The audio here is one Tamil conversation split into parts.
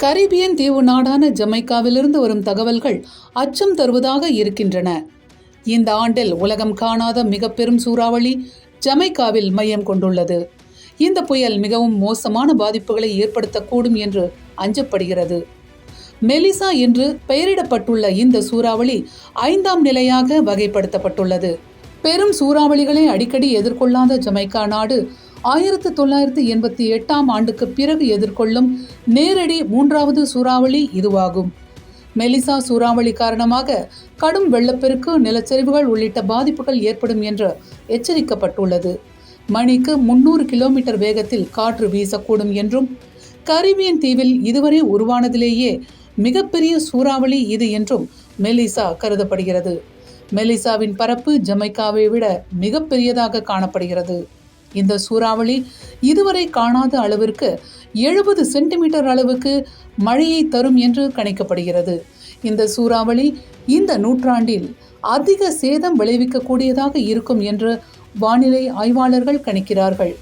கரீபியன் தீவு நாடான ஜமைக்காவிலிருந்து வரும் தகவல்கள் அச்சம் தருவதாக இருக்கின்றன. இந்த ஆண்டில் உலகம் காணாத மிக பெரும் சூறாவளி ஜமைக்காவில் மையம் கொண்டுள்ளது. இந்த புயல் மிகவும் மோசமான பாதிப்புகளை ஏற்படுத்தக்கூடும் என்று அஞ்சப்படுகிறது. மெலிசா என்று பெயரிடப்பட்டுள்ள இந்த சூறாவளி 5ஆம் நிலையாக வகைப்படுத்தப்பட்டுள்ளது. பெரும் சூறாவளிகளை அடிக்கடி எதிர்கொள்ளாத ஜமைக்கா நாடு 1988ஆம் ஆண்டுக்கு பிறகு எதிர்கொள்ளும் நேரடி 3வது சூறாவளி இதுவாகும். மெலிசா சூறாவளி காரணமாக கடும் வெள்ளப்பெருக்கு, நிலச்சரிவுகள் உள்ளிட்ட பாதிப்புகள் ஏற்படும் என்று எச்சரிக்கப்பட்டுள்ளது. மணிக்கு 300 கிலோமீட்டர் வேகத்தில் காற்று வீசக்கூடும் என்றும், கரீபியன் தீவில் இதுவரை உருவானதிலேயே மிகப்பெரிய சூறாவளி இது என்றும் மெலிசா கருதப்படுகிறது. மெலிசாவின் பரப்பு ஜமைக்காவை விட மிகப்பெரியதாக காணப்படுகிறது. இந்த சூறாவளி இதுவரை காணாத அளவிற்கு 70 சென்டிமீட்டர் அளவுக்கு மழையை தரும் என்று கணிக்கப்படுகிறது. இந்த சூறாவளி இந்த நூற்றாண்டில் அதிக சேதம் விளைவிக்கக்கூடியதாக இருக்கும் என்று வானிலை ஆய்வாளர்கள் கணிக்கிறார்கள்.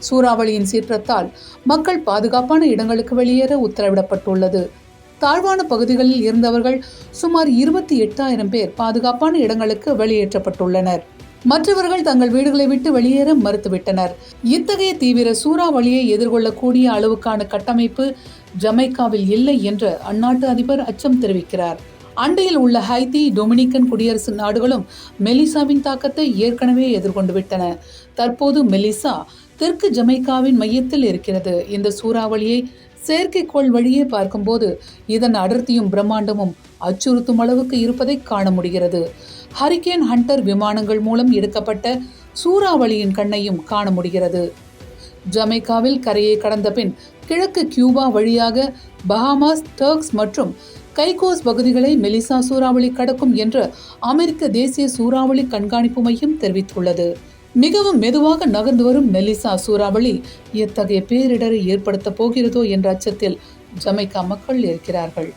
சூறாவளியின் சீற்றத்தால் மக்கள் பாதுகாப்பான இடங்களுக்கு வெளியேற உத்தரவிடப்பட்டுள்ளது. தாழ்வான பகுதிகளில் இருந்தவர்கள் சுமார் 28,000 பேர் பாதுகாப்பான இடங்களுக்கு வெளியேற்றப்பட்டுள்ளனர். மற்றவர்கள் தங்கள் வீடுகளை விட்டு வெளியேற மறுத்துவிட்டனர். இத்தகைய தீவிர சூறாவளியை எதிர்கொள்ளக்கூடிய அளவுக்கான கட்டமைப்பு ஜமைக்காவில் இல்லை என்று அந்நாட்டு அதிபர் அச்சம் தெரிவிக்கிறார். அண்டையில் உள்ள ஹைத்தி, டொமினிக்கன் குடியரசு நாடுகளும் மெலிசாவின் தாக்கத்தை ஏற்கனவே எதிர்கொண்டு விட்டன. தற்போது மெலிசா தெற்கு ஜமைக்காவின் மையத்தில் இருக்கிறது. இந்த சூறாவளியை செயற்கைக்கோள் வழியே பார்க்கும்போது இதன் அடர்த்தியும் பிரம்மாண்டமும் அச்சுறுத்தும் அளவுக்கு இருப்பதை காண முடிகிறது. ஹரிகேன் ஹண்டர் விமானங்கள் மூலம் எடுக்கப்பட்ட சூறாவளியின் கண்ணையும் காண முடிகிறது. ஜமைக்காவில் கரையை கடந்த பின் கிழக்கு கியூபா வழியாக பஹாமாஸ், டர்க்ஸ் மற்றும் கைகோஸ் பகுதிகளை மெலிசா சூறாவளி கடக்கும் என்று அமெரிக்க தேசிய சூறாவளி கண்காணிப்பு மையம் தெரிவித்துள்ளது. மிகவும் மெதுவாக நகர்ந்து வரும் மெலிசா சூறாவளி எத்தகைய பேரிடரை ஏற்படுத்த போகிறதோ என்ற அச்சத்தில் ஜமைக்கா மக்கள் இருக்கிறார்கள்.